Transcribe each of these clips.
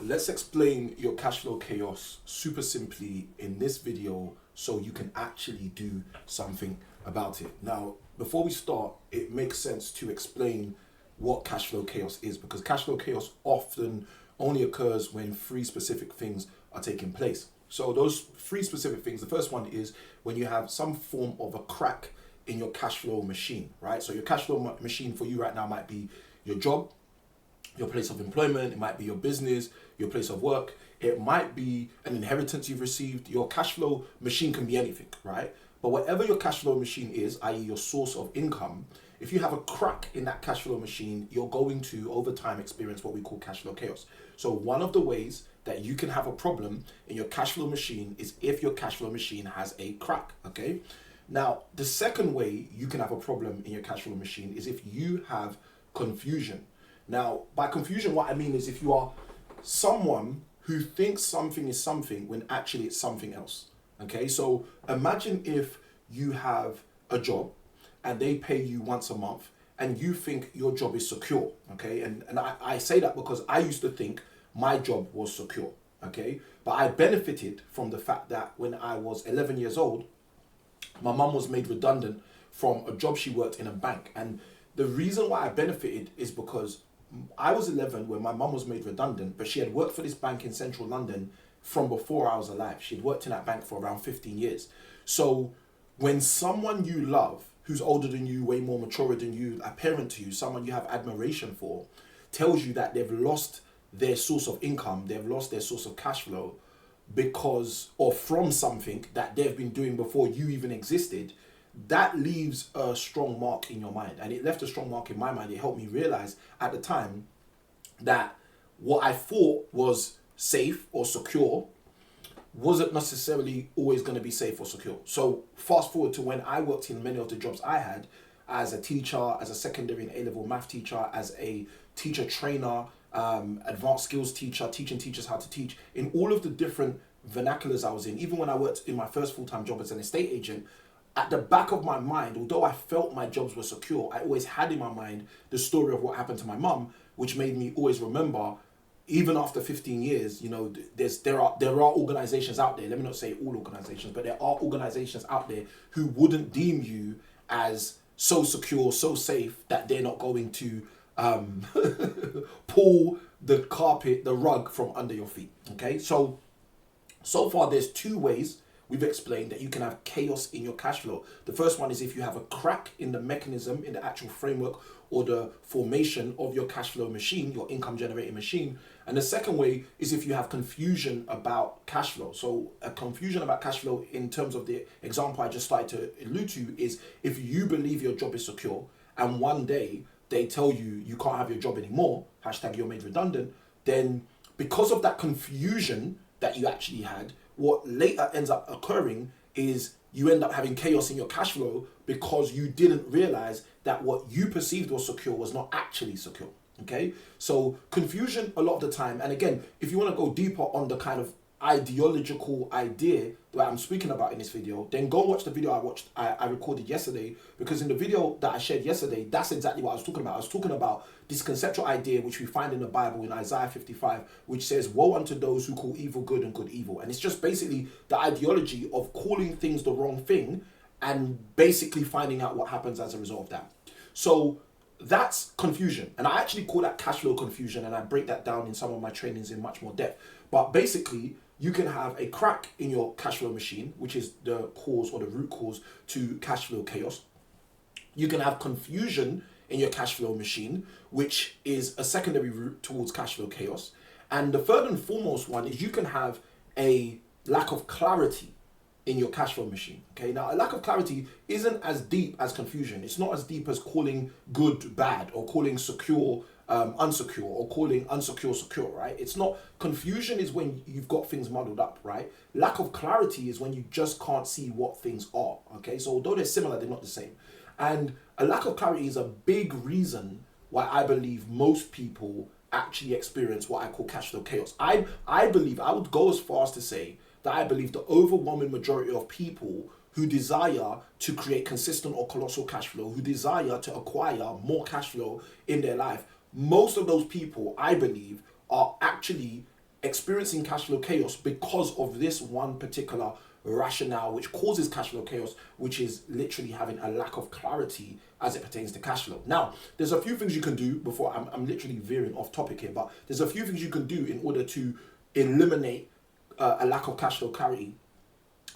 Let's explain your cash flow chaos super simply in this video so you can actually do something about it. Now, before we start, it makes sense to explain what cash flow chaos is, because cash flow chaos often only occurs when three specific things are taking place. So those three specific things, the first one is when you have some form of a crack in your cash flow machine, right? So your cash flow machine for you right now might be your job, your place of employment, it might be your business, your place of work, it might be an inheritance you've received. Your cash flow machine can be anything, right? But whatever your cash flow machine is, i.e. your source of income, if you have a crack in that cash flow machine, you're going to, over time, experience what we call cash flow chaos. So one of the ways that you can have a problem in your cash flow machine is if your cash flow machine has a crack, okay? Now, the second way you can have a problem in your cash flow machine is if you have confusion. Now, by confusion, what I mean is if you are someone who thinks something is something when actually it's something else. Okay, so imagine if you have a job and they pay you once a month and you think your job is secure. Okay, and I say that because I used to think my job was secure. Okay, but I benefited from the fact that when I was 11 years old, my mum was made redundant from a job she worked in a bank. And the reason why I benefited is because I was 11 when my mum was made redundant, but she had worked for this bank in central London from before I was alive. She'd worked in that bank for around 15 years. So when someone you love, who's older than you, way more mature than you, a parent to you, someone you have admiration for, tells you that they've lost their source of income, they've lost their source of cash flow because, or from something that they've been doing before you even existed, that leaves a strong mark in your mind. And it left a strong mark in my mind. It helped me realize at the time that what I thought was safe or secure wasn't necessarily always going to be safe or secure. So fast forward to when I worked in many of the jobs I had as a teacher, as a secondary and A-level math teacher, as a teacher trainer, advanced skills teacher, teaching teachers how to teach, in all of the different vernaculars I was in, even when I worked in my first full-time job as an estate agent, at the back of my mind, although I felt my jobs were secure, I always had in my mind the story of what happened to my mum, which made me always remember, even after 15 years, you know, there are organizations out there, let me not say all organizations, but there are organizations out there who wouldn't deem you as so secure, so safe that they're not going to pull the rug from under your feet. Okay, so far there's two ways we've explained that you can have chaos in your cash flow. The first one is if you have a crack in the mechanism, in the actual framework or the formation of your cash flow machine, your income generating machine. And the second way is if you have confusion about cash flow. So a confusion about cash flow in terms of the example I just started to allude to is if you believe your job is secure and one day they tell you you can't have your job anymore, hashtag you're made redundant, then because of that confusion that you actually had, what later ends up occurring is you end up having chaos in your cash flow because you didn't realize that what you perceived was secure was not actually secure. Okay, so confusion a lot of the time, and again, if you want to go deeper on the kind of ideological idea that I'm speaking about in this video, then go watch the video I recorded yesterday, because in the video that I shared yesterday, that's exactly what I was talking about. I was talking about this conceptual idea which we find in the Bible in Isaiah 55, which says, woe unto those who call evil good and good evil. And it's just basically the ideology of calling things the wrong thing and basically finding out what happens as a result of that. So that's confusion. And I actually call that cash flow confusion, and I break that down in some of my trainings in much more depth. But basically, you can have a crack in your cash flow machine, which is the cause or the root cause to cash flow chaos. You can have confusion in your cash flow machine, which is a secondary route towards cash flow chaos. And the third and foremost one is you can have a lack of clarity in your cash flow machine. Okay, now a lack of clarity isn't as deep as confusion. It's not as deep as calling good bad, or calling secure unsecure, or calling unsecure secure, right? It's not. Confusion is when you've got things muddled up, right? Lack of clarity is when you just can't see what things are. Okay, so although they're similar, they're not the same. And a lack of clarity is a big reason why I believe most people actually experience what I call cash flow chaos. I believe, I would go as far as to say that I believe the overwhelming majority of people who desire to create consistent or colossal cash flow, who desire to acquire more cash flow in their life, most of those people, I believe, are actually experiencing cash flow chaos because of this one particular rationale which causes cash flow chaos, which is literally having a lack of clarity as it pertains to cash flow. Now, there's a few things you can do before I'm literally veering off topic here, but there's a few things you can do in order to eliminate a lack of cash flow clarity.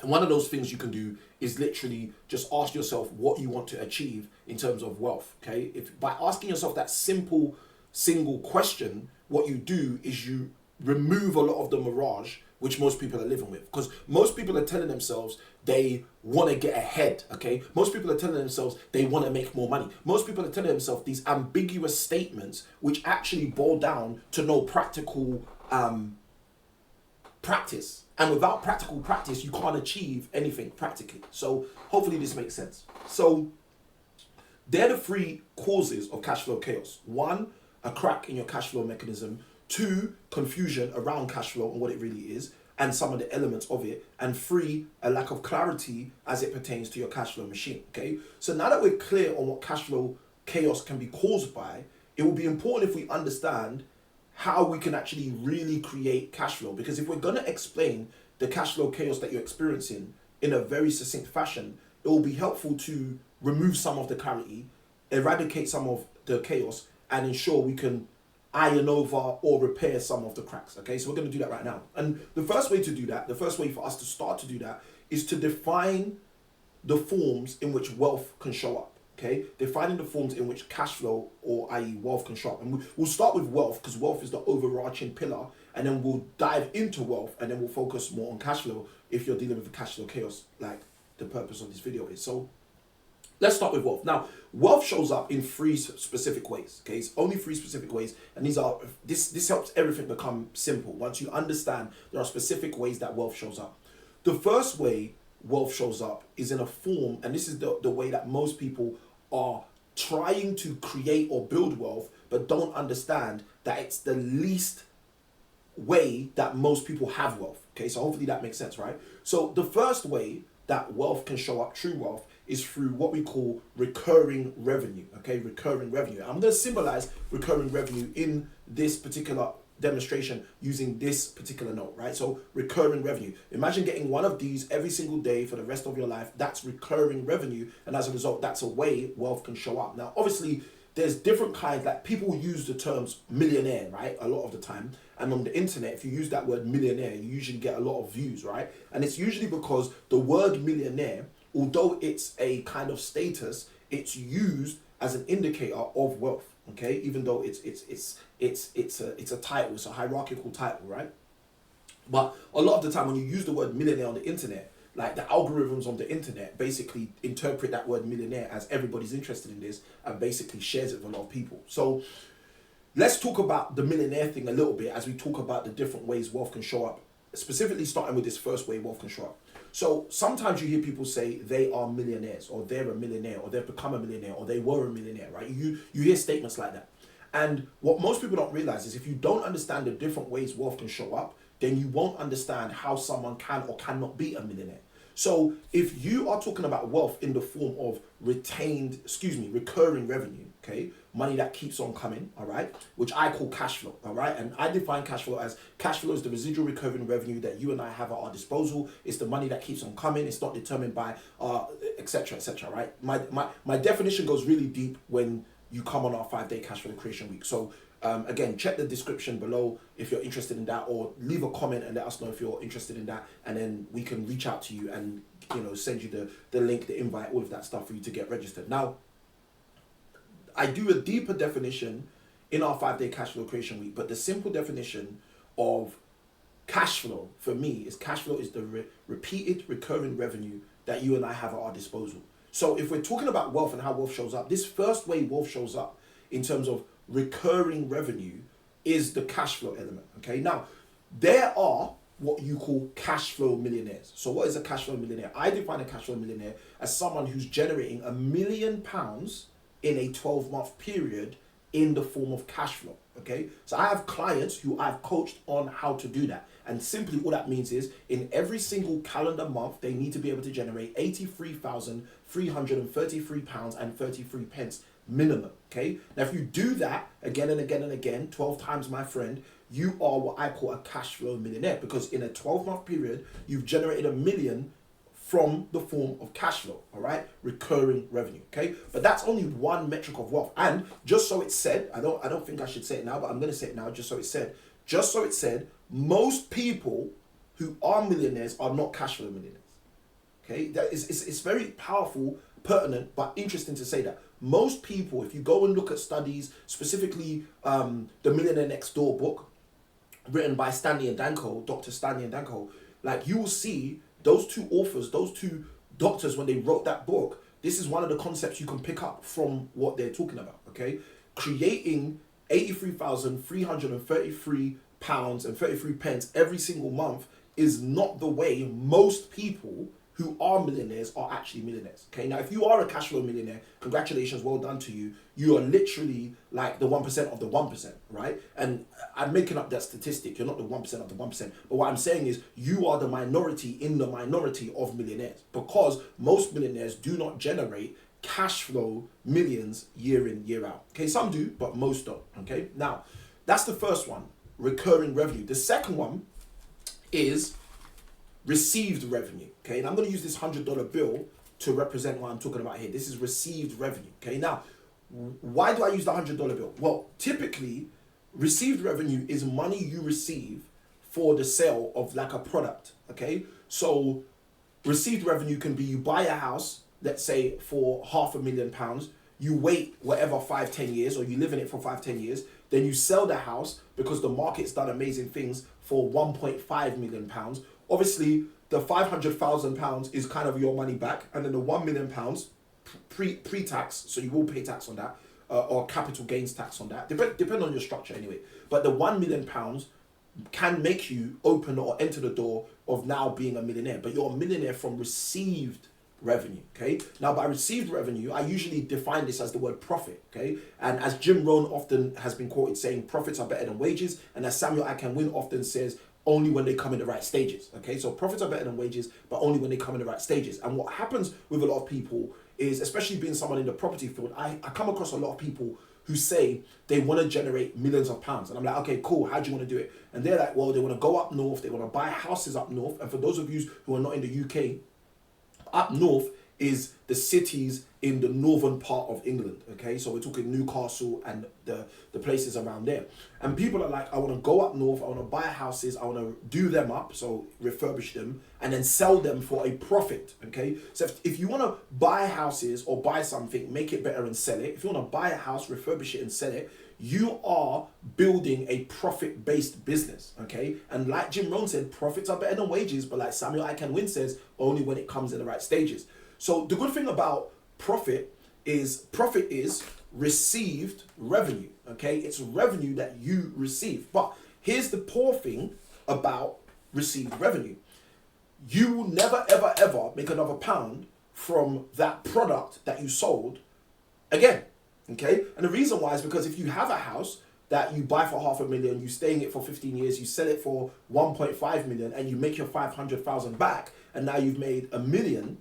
And one of those things you can do is literally just ask yourself what you want to achieve in terms of wealth. Okay, if by asking yourself that simple single question, what you do is you remove a lot of the mirage which most people are living with, because most people are telling themselves they want to get ahead. Okay, most people are telling themselves they want to make more money. Most people are telling themselves these ambiguous statements which actually boil down to no practical practice, and without practical practice you can't achieve anything practically. So hopefully this makes sense. So they're the three causes of cash flow chaos. One, a crack in your cash flow mechanism. Two, confusion around cash flow and what it really is and some of the elements of it. And three, a lack of clarity as it pertains to your cash flow machine. Okay, so now that we're clear on what cash flow chaos can be caused by, it will be important if we understand how we can actually really create cash flow. Because if we're going to explain the cash flow chaos that you're experiencing in a very succinct fashion, it will be helpful to remove some of the clarity, eradicate some of the chaos, and ensure we can iron over or repair some of the cracks. Okay, so we're going to do that right now. And the first way to do that, the first way for us to start to do that, is to define the forms in which wealth can show up. Okay, defining the forms in which cash flow, or i.e. wealth, can show up. And we'll start with wealth because wealth is the overarching pillar, and then we'll dive into wealth, and then we'll focus more on cash flow if you're dealing with the cash flow chaos, like the purpose of this video is. So let's start with wealth. Now, wealth shows up in three specific ways. Okay, it's only three specific ways, and this helps everything become simple. Once you understand there are specific ways that wealth shows up. The first way wealth shows up is in a form, and this is the way that most people are trying to create or build wealth, but don't understand that it's the least way that most people have wealth. Okay, so hopefully that makes sense, right? So the first way that wealth can show up, true wealth, is through what we call recurring revenue. Okay, recurring revenue. I'm going to symbolize recurring revenue in this particular demonstration using this particular note, right? So recurring revenue. Imagine getting one of these every single day for the rest of your life. That's recurring revenue, and as a result, that's a way wealth can show up. Now, obviously, there's different kinds. Like, people use the terms millionaire, right, a lot of the time. And on the internet, if you use that word millionaire, you usually get a lot of views, right? And it's usually because the word millionaire, although it's a kind of status, it's used as an indicator of wealth. Okay, even though it's a title, it's a hierarchical title, right? But a lot of the time when you use the word millionaire on the internet, like the algorithms on the internet basically interpret that word millionaire as everybody's interested in this and basically shares it with a lot of people. So let's talk about the millionaire thing a little bit as we talk about the different ways wealth can show up, specifically starting with this first way wealth can show up. So sometimes you hear people say they are millionaires, or they're a millionaire, or they've become a millionaire, or they were a millionaire, right? You hear statements like that. And what most people don't realize is if you don't understand the different ways wealth can show up, then you won't understand how someone can or cannot be a millionaire. So if you are talking about wealth in the form of recurring revenue, okay, money that keeps on coming, all right, which I call cash flow, all right, and I define cash flow as cash flow is the residual recurring revenue that you and I have at our disposal. It's the money that keeps on coming. It's not determined by etc., right? My definition goes really deep when you come on our 5-day cash flow creation week. So again, check the description below if you're interested in that, or leave a comment and let us know if you're interested in that, and then we can reach out to you and, you know, send you the link, the invite, all of that stuff for you to get registered. Now, I do a deeper definition in our 5-day cash flow creation week, but the simple definition of cash flow for me is cash flow is the repeated recurring revenue that you and I have at our disposal. So if we're talking about wealth and how wealth shows up, this first way wealth shows up in terms of recurring revenue is the cash flow element. Okay, now there are what you call cash flow millionaires. So what is a cash flow millionaire? I define a cash flow millionaire as someone who's generating £1 million in a 12-month period in the form of cash flow. Okay, so I have clients who I've coached on how to do that, and simply all that means is in every single calendar month they need to be able to generate £83,333.33 minimum. Okay, now if you do that again and again and again 12 times, my friend, you are what I call a cash flow millionaire, because in a 12-month period, you've generated $1 million from the form of cash flow, all right? Recurring revenue, okay? But that's only one metric of wealth. And just so it's said, I don't think I should say it now, but I'm gonna say it now, just so it's said, most people who are millionaires are not cash flow millionaires. Okay, that is it's very powerful, pertinent, but interesting to say that most people, if you go and look at studies, specifically the Millionaire Next Door book, written by Stanley and Danko, Dr. Stanley and Danko, like you will see those two authors, those two doctors, when they wrote that book, this is one of the concepts you can pick up from what they're talking about. Okay, creating £83,333 and 33 pence every single month is not the way most people who are millionaires are actually millionaires. Okay, now if you are a cash flow millionaire, congratulations, well done to you. You are literally like the 1% of the 1%, right? And I'm making up that statistic. You're not the 1% of the 1%. But what I'm saying is you are the minority in the minority of millionaires, because most millionaires do not generate cash flow millions year in, year out. Okay, some do, but most don't. Okay, now that's the first one, recurring revenue. The second one is received revenue. Okay, and I'm going to use this $100 bill to represent what I'm talking about here. This is received revenue. Okay, now why do I use the $100 bill? Well, typically received revenue is money you receive for the sale of like a product. Okay, so received revenue can be you buy a house, let's say for £500,000, you wait whatever 5-10 years, or you live in it for 5-10 years, then you sell the house because the market's done amazing things for £1.5 million. Obviously, the £500,000 is kind of your money back, and then the £1 million pre-tax, so you will pay tax on that, or capital gains tax on that, depend on your structure anyway. But the £1 million can make you open or enter the door of now being a millionaire, but you're a millionaire from received revenue. Okay, now by received revenue, I usually define this as the word profit. Okay, and as Jim Rohn often has been quoted saying, profits are better than wages, and as Samuel Akinwin often says, only when they come in the right stages. Okay, so profits are better than wages, but only when they come in the right stages. And what happens with a lot of people is, especially being someone in the property field, I come across a lot of people who say they want to generate millions of pounds. And I'm like, okay, cool, how do you want to do it? And they're like, well, they want to go up north, they want to buy houses up north. And for those of you who are not in the UK, up north is the cities in the northern part of England. Okay, so we're talking Newcastle and the places around there. And people are like, I want to go up north, I want to buy houses, I want to do them up, so refurbish them, and then sell them for a profit. Okay, so if you want to buy houses or buy something, make it better and sell it. If you want to buy a house, refurbish it and sell it, you are building a profit-based business. Okay, and like Jim Rohn said, profits are better than wages, but like Samuel Akinwin says, only when it comes in the right stages. So the good thing about profit is received revenue. Okay, it's revenue that you receive. But here's the poor thing about received revenue: you will never ever ever make another pound from that product that you sold again. Okay, and the reason why is because if you have a house that you buy for $500,000, you stay in it for 15 years, you sell it for 1.5 million, and you make your 500,000 back, and now you've made $1 million.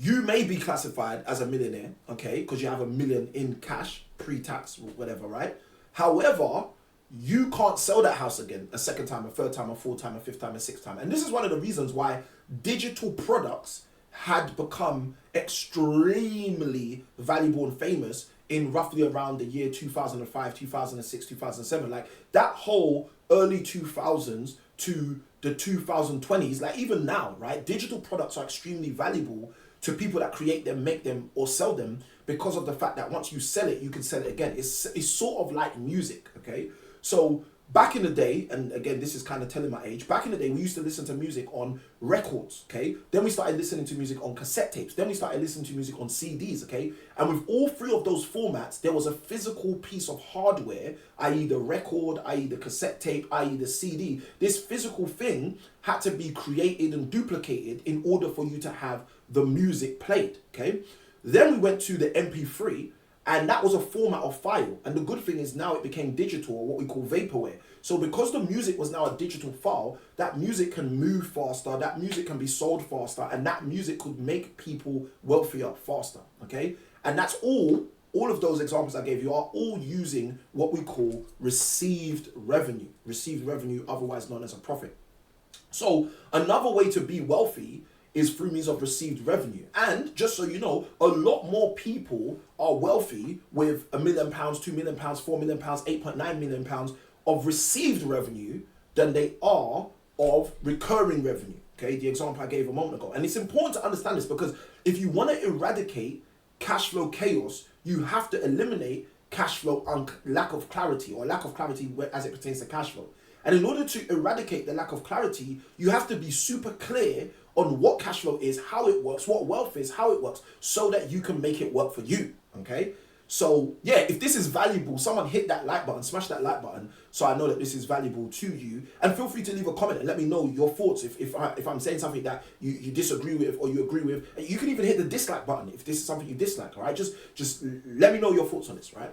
You may be classified as a millionaire, okay, because you have $1 million in cash, pre-tax, whatever, right? However, you can't sell that house again a second time, a third time, a fourth time, a fifth time, a sixth time. And this is one of the reasons why digital products had become extremely valuable and famous in roughly around the year 2005, 2006, 2007. Like that whole early 2000s to the 2020s, like even now, right? Digital products are extremely valuable to people that create them, make them, or sell them, because of the fact that once you sell it, you can sell it again. It's sort of like music, okay? So back in the day, and again, this is kind of telling my age, back in the day, we used to listen to music on records, okay? Then we started listening to music on cassette tapes. Then we started listening to music on CDs, okay? And with all three of those formats, there was a physical piece of hardware, i.e. the record, i.e. the cassette tape, i.e. the CD. This physical thing had to be created and duplicated in order for you to have the music played, okay? Then we went to the MP3, and that was a format of file. And the good thing is now it became digital, or what we call vaporware. So because the music was now a digital file, that music can move faster, that music can be sold faster, and that music could make people wealthier faster, okay? And that's all all of those examples I gave you are all using what we call received revenue, otherwise known as a profit. So another way to be wealthy is through means of received revenue. And just so you know, a lot more people are wealthy with £1 million, £2 million, £4 million, £8.9 million of received revenue than they are of recurring revenue. Okay, the example I gave a moment ago. And it's important to understand this because if you want to eradicate cash flow chaos, you have to eliminate cash flow lack of clarity, or lack of clarity as it pertains to cash flow. And in order to eradicate the lack of clarity, you have to be super clear on what cash flow is, how it works, what wealth is, how it works, so that you can make it work for you. Okay? So yeah, if this is valuable, someone hit that like button, smash that like button, so I know that this is valuable to you. And feel free to leave a comment and let me know your thoughts. If I'm saying something that you disagree with or you agree with, you can even hit the dislike button if this is something you dislike. All right, just let me know your thoughts on this. Right.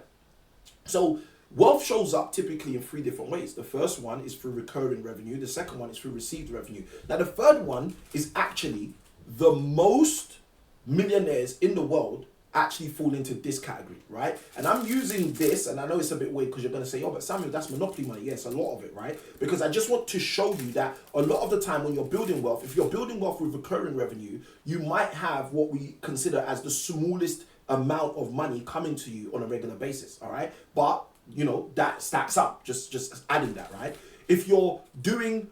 So wealth shows up typically in 3 different ways. The first one is through recurring revenue. The second one is through received revenue. Now the third one is actually the most millionaires in the world actually fall into this category, right? And I'm using this, and I know it's a bit weird because you're going to say, oh, but Samuel, that's monopoly money. Yes, a lot of it, right? Because I just want to show you that a lot of the time when you're building wealth, if you're building wealth with recurring revenue, you might have what we consider as the smallest amount of money coming to you on a regular basis, all right? But, you know, that stacks up, just adding that, right? If you're doing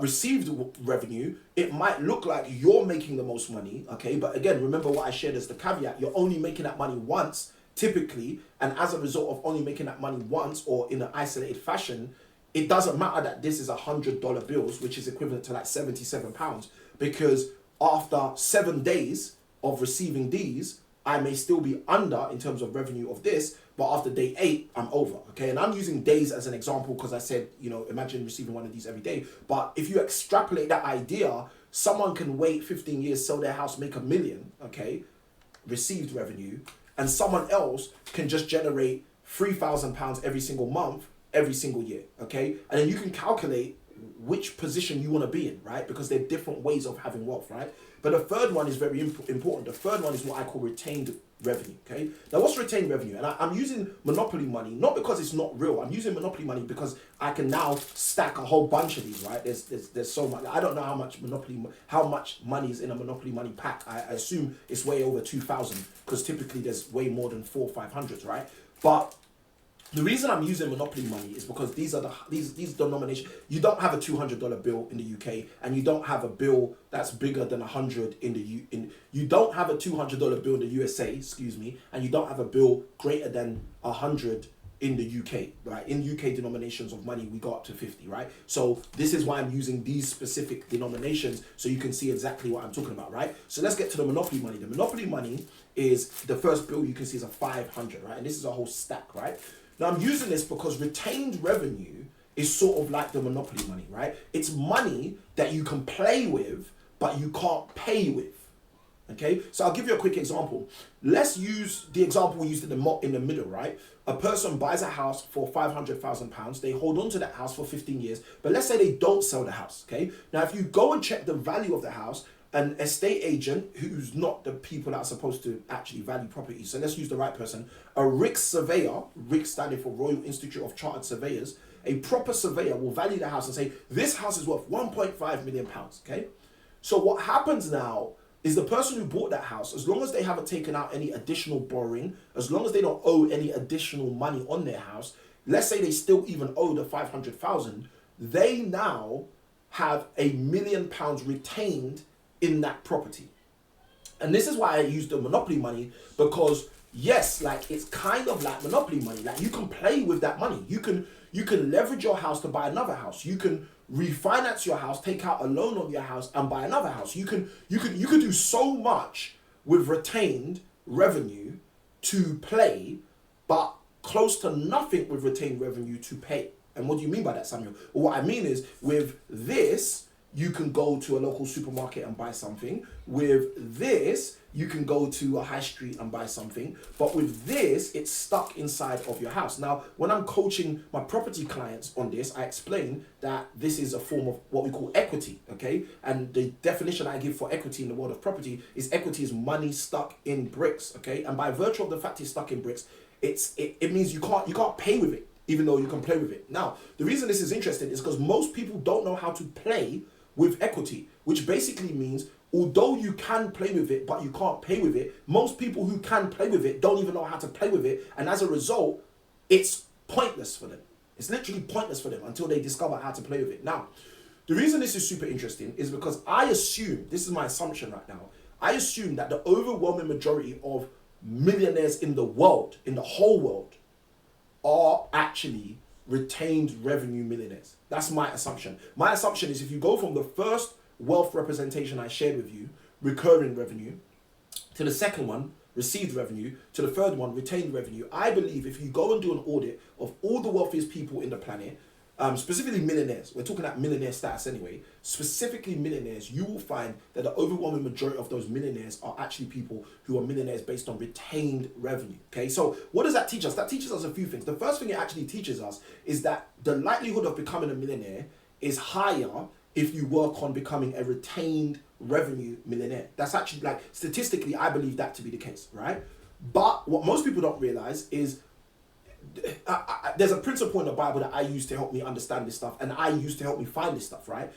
received revenue, it might look like you're making the most money, okay? But again, remember what I shared as the caveat. You're only making that money once, typically, and as a result of only making that money once or in an isolated fashion, it doesn't matter that this is $100 bills, which is equivalent to like £77, because after 7 days of receiving these, I may still be under in terms of revenue of this, but after day 8, I'm over, okay? And I'm using days as an example because I said, you know, imagine receiving one of these every day. But if you extrapolate that idea, someone can wait 15 years, sell their house, make $1 million, okay, received revenue, and someone else can just generate £3,000 every single month, every single year, okay? And then you can calculate which position you want to be in, right? Because there are different ways of having wealth, right? But the third one is very important. The third one is what I call retained revenue, okay? Now, what's retained revenue? And I'm using monopoly money, not because it's not real. I'm using monopoly money because I can now stack a whole bunch of these, right? There's so much. I don't know how much money is in a monopoly money pack. I assume it's way over 2,000 because typically there's way more than 400 or 500, right? But the reason I'm using monopoly money is because these denominations. You don't have a $200 bill in the UK, and you don't have a bill that's bigger than 100 you don't have a $200 bill in the USA, excuse me, and you don't have a bill greater than 100 in the UK, right? In UK denominations of money, we go up to 50, right? So this is why I'm using these specific denominations so you can see exactly what I'm talking about, right? So let's get to the monopoly money. The monopoly money is the first bill you can see is a 500, right? And this is a whole stack, right? Now, I'm using this because retained revenue is sort of like the monopoly money, right? It's money that you can play with, but you can't pay with, okay? So I'll give you a quick example. Let's use the example we used in the middle, right? A person buys a house for £500,000. They hold on to that house for 15 years, but let's say they don't sell the house, okay? Now, if you go and check the value of the house, an estate agent, who's not the people that are supposed to actually value property, so let's use the right person, a RICS surveyor, RICS standing for Royal Institute of Chartered Surveyors, a proper surveyor will value the house and say, this house is worth £1.5 million, okay? So what happens now is the person who bought that house, as long as they haven't taken out any additional borrowing, as long as they don't owe any additional money on their house, let's say they still even owe the 500,000, they now have £1 million retained in that property. And this is why I use the monopoly money, because yes, like it's kind of like monopoly money. Like you can play with that money. You can leverage your house to buy another house. You can refinance your house, take out a loan on your house and buy another house. You can do so much with retained revenue to play, but close to nothing with retained revenue to pay. And what do you mean by that, Samuel? Well, what I mean is with this, you can go to a local supermarket and buy something. With this, you can go to a high street and buy something. But with this, it's stuck inside of your house. Now, when I'm coaching my property clients on this, I explain that this is a form of what we call equity, okay? And the definition I give for equity in the world of property is equity is money stuck in bricks, okay? And by virtue of the fact it's stuck in bricks, it means you can't pay with it, even though you can play with it. Now, the reason this is interesting is because most people don't know how to play with equity, which basically means although you can play with it, but you can't pay with it, most people who can play with it don't even know how to play with it. And as a result, it's pointless for them. It's literally pointless for them until they discover how to play with it. Now, the reason this is super interesting is because I assume, this is my assumption right now, I assume that the overwhelming majority of millionaires in the world, in the whole world, are actually retained revenue millionaires. That's my assumption. My assumption is if you go from the first wealth representation I shared with you, recurring revenue, to the second one, received revenue, to the third one, retained revenue, I believe if you go and do an audit of all the wealthiest people in the planet, specifically millionaires, we're talking about millionaire status anyway, specifically millionaires, you will find that the overwhelming majority of those millionaires are actually people who are millionaires based on retained revenue, okay? So what does that teach us? That teaches us a few things. The first thing it actually teaches us is that the likelihood of becoming a millionaire is higher if you work on becoming a retained revenue millionaire. That's actually, like, statistically, I believe that to be the case, right? But what most people don't realize is there's a principle in the Bible that I use to help me understand this stuff, and I use to help me find this stuff, right?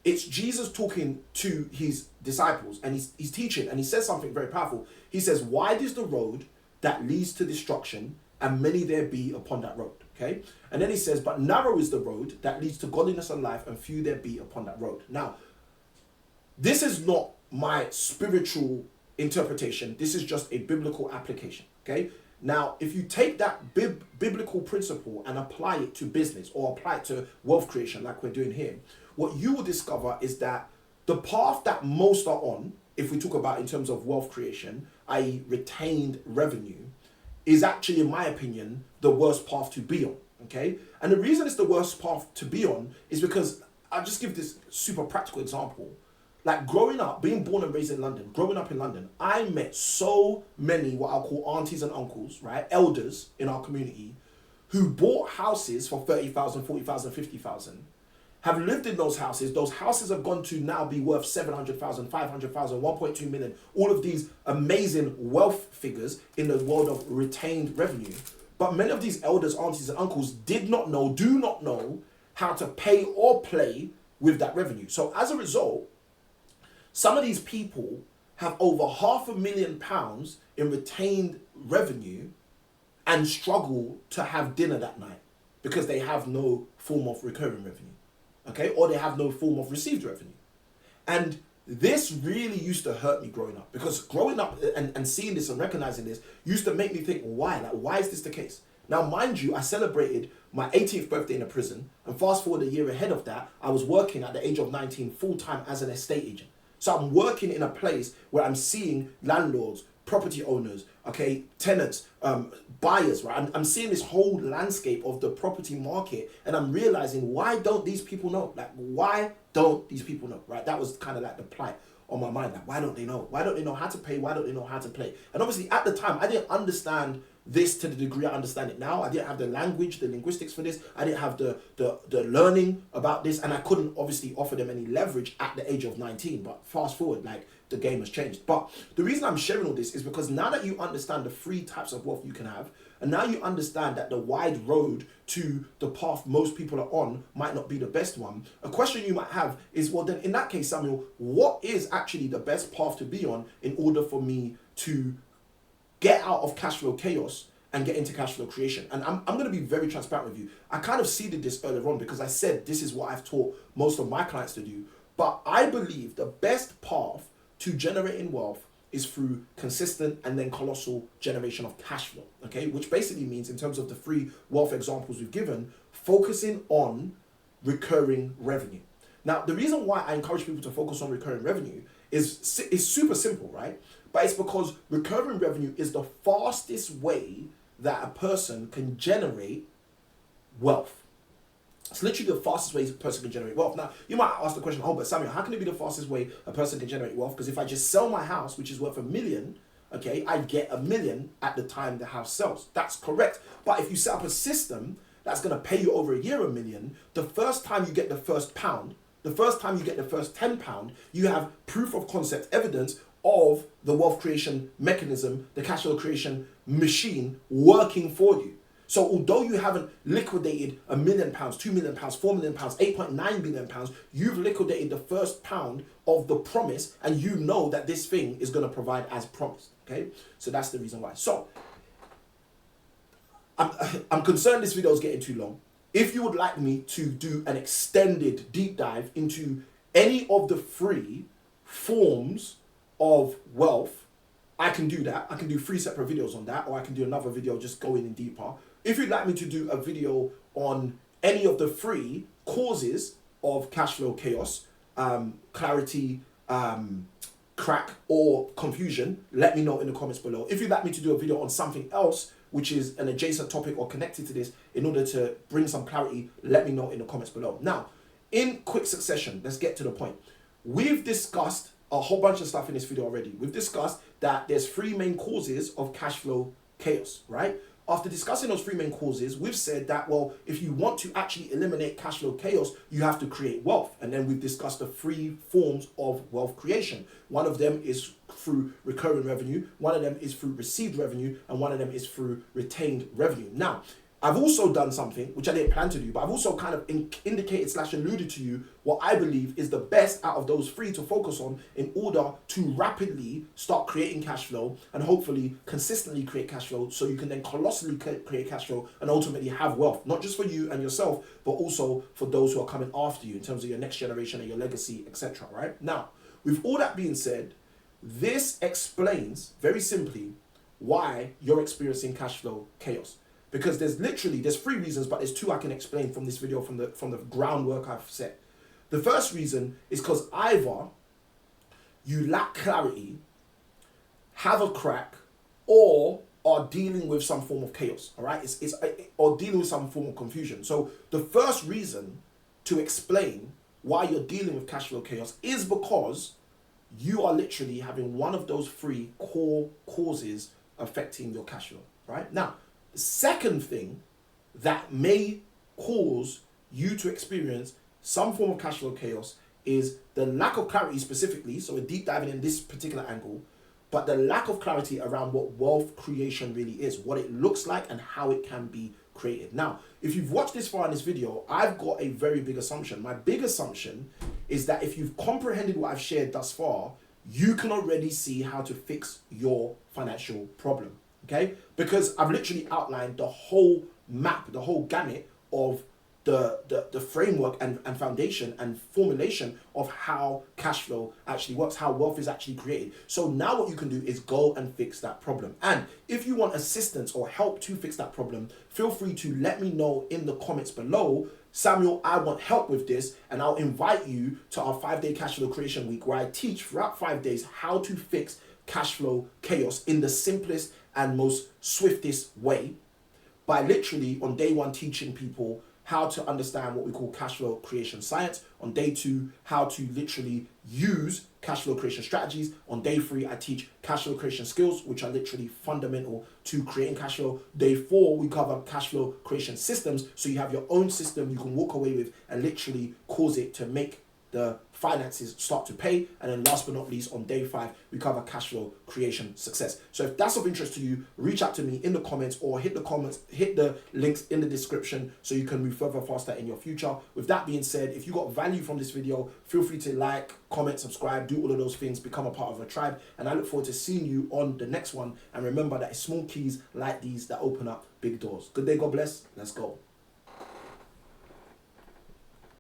It's Jesus talking to his disciples, and he's teaching, and he says something very powerful. He says, wide is the road that leads to destruction, and many there be upon that road, okay? And then he says, but narrow is the road that leads to godliness and life, and few there be upon that road. Now, this is not my spiritual interpretation. This is just a biblical application, okay? Now, if you take that biblical principle and apply it to business or apply it to wealth creation like we're doing here, what you will discover is that the path that most are on, if we talk about in terms of wealth creation, i.e. retained revenue, is actually, in my opinion, the worst path to be on, okay? And the reason it's the worst path to be on is because, I'll just give this super practical example. Like growing up, being born and raised in London, growing up in London, I met so many what I'll call aunties and uncles, right? Elders in our community who bought houses for 30,000, 40,000, 50,000, have lived in those houses. Those houses have gone to now be worth 700,000, 500,000, 1.2 million, all of these amazing wealth figures in the world of retained revenue. But many of these elders, aunties and uncles do not know how to pay or play with that revenue. So as a result, some of these people have over £500,000 in retained revenue and struggle to have dinner that night because they have no form of recurring revenue, okay? Or they have no form of received revenue. And this really used to hurt me growing up, because growing up and seeing this and recognizing this used to make me think, why? Like, why is this the case? Now, mind you, I celebrated my 18th birthday in a prison, and fast forward a year ahead of that, I was working at the age of 19 full-time as an estate agent. So I'm working in a place where I'm seeing landlords, property owners, okay, tenants, buyers, right? I'm seeing this whole landscape of the property market, and I'm realizing, why don't these people know? Like, why don't these people know, right? That was kind of like the plight on my mind. Like, why don't they know? Why don't they know how to pay? Why don't they know how to play? And obviously at the time, I didn't understand this to the degree I understand it now. I didn't have the language, the linguistics for this. I didn't have the learning about this, and I couldn't obviously offer them any leverage at the age of 19. But fast forward, like, the game has changed. But the reason I'm sharing all this is because now that you understand the three types of wealth you can have, and now you understand that the wide road to the path most people are on might not be the best one, a question you might have is, well, then in that case, Samuel, what is actually the best path to be on in order for me to get out of cash flow chaos and get into cash flow creation? And I'm going to be very transparent with you. I kind of seeded this earlier on because I said this is what I've taught most of my clients to do. But I believe the best path to generating wealth is through consistent and then colossal generation of cash flow, okay? Which basically means, in terms of the three wealth examples we've given, focusing on recurring revenue. Now, the reason why I encourage people to focus on recurring revenue is super simple, right? But it's because recurring revenue is the fastest way that a person can generate wealth. It's literally the fastest way a person can generate wealth. Now, you might ask the question, oh, but Samuel, how can it be the fastest way a person can generate wealth? Because if I just sell my house, which is worth $1 million, okay, I get $1 million at the time the house sells. That's correct. But if you set up a system that's going to pay you over a year $1 million, the first time you get the first pound, the first time you get the first £10, you have proof of concept evidence of the wealth creation mechanism, the cash flow creation machine working for you. So although you haven't liquidated £1 million, £2 million, £4 million, £8.9 billion, you've liquidated the first pound of the promise, and you know that this thing is going to provide as promised. Okay, so that's the reason why. So I'm concerned this video is getting too long. If you would like me to do an extended deep dive into any of the free forms of wealth, I can do that. I can do 3 separate videos on that, or I can do another video just going in deeper. If you'd like me to do a video on any of the 3 causes of cash flow chaos, clarity, crack, or confusion, let me know in the comments below. If you'd like me to do a video on something else, which is an adjacent topic or connected to this, in order to bring some clarity, let me know in the comments below. Now, in quick succession, let's get to the point. We've discussed a whole bunch of stuff in this video already. We've discussed that there's 3 main causes of cash flow chaos, right? After discussing those 3 main causes, we've said that, well, if you want to actually eliminate cash flow chaos, you have to create wealth. And then we've discussed the 3 forms of wealth creation. One of them is through recurring revenue, one of them is through received revenue, and one of them is through retained revenue. Now, I've also done something, which I didn't plan to do, but I've also kind of indicated / alluded to you what I believe is the best out of those 3 to focus on in order to rapidly start creating cash flow and hopefully consistently create cash flow, so you can then colossally create cash flow and ultimately have wealth, not just for you and yourself, but also for those who are coming after you in terms of your next generation and your legacy, etc. Right? Now, with all that being said, this explains very simply why you're experiencing cash flow chaos. Because there's 3 reasons, but there's 2 I can explain from this video, from the groundwork I've set. The first reason is because either you lack clarity, have a crack, or are dealing with some form of chaos. All right, or dealing with some form of confusion. So the first reason to explain why you're dealing with cash flow chaos is because you are literally having one of those 3 core causes affecting your cash flow. Right now, the second thing that may cause you to experience some form of cash flow chaos is the lack of clarity specifically. So we're deep diving in this particular angle, but the lack of clarity around what wealth creation really is, what it looks like, and how it can be created. Now, if you've watched this far in this video, I've got a very big assumption. My big assumption is that if you've comprehended what I've shared thus far, you can already see how to fix your financial problem. Okay, because I've literally outlined the whole map, the whole gamut of the framework and foundation and formulation of how cash flow actually works, how wealth is actually created. So now what you can do is go and fix that problem. And if you want assistance or help to fix that problem, feel free to let me know in the comments below. Samuel, I want help with this, and I'll invite you to our 5-day cash flow creation week, where I teach throughout 5 days how to fix cash flow chaos in the simplest and most swiftest way, by literally on day 1 teaching people how to understand what we call cash flow creation science, on day 2 how to literally use cash flow creation strategies, on day 3 I teach cash flow creation skills, which are literally fundamental to creating cash flow. Day 4 we cover cash flow creation systems, so you have your own system you can walk away with and literally cause it to make the finances start to pay. And then last but not least, on day 5 we cover cash flow creation success. So if that's of interest to you, reach out to me in the comments, or hit the links in the description so you can move further faster in your future. With that being said, if you got value from this video, feel free to like, comment, subscribe, do all of those things, become a part of a tribe, and I look forward to seeing you on the next one. And remember that it's small keys like these that open up big doors. Good day, God bless. Let's go.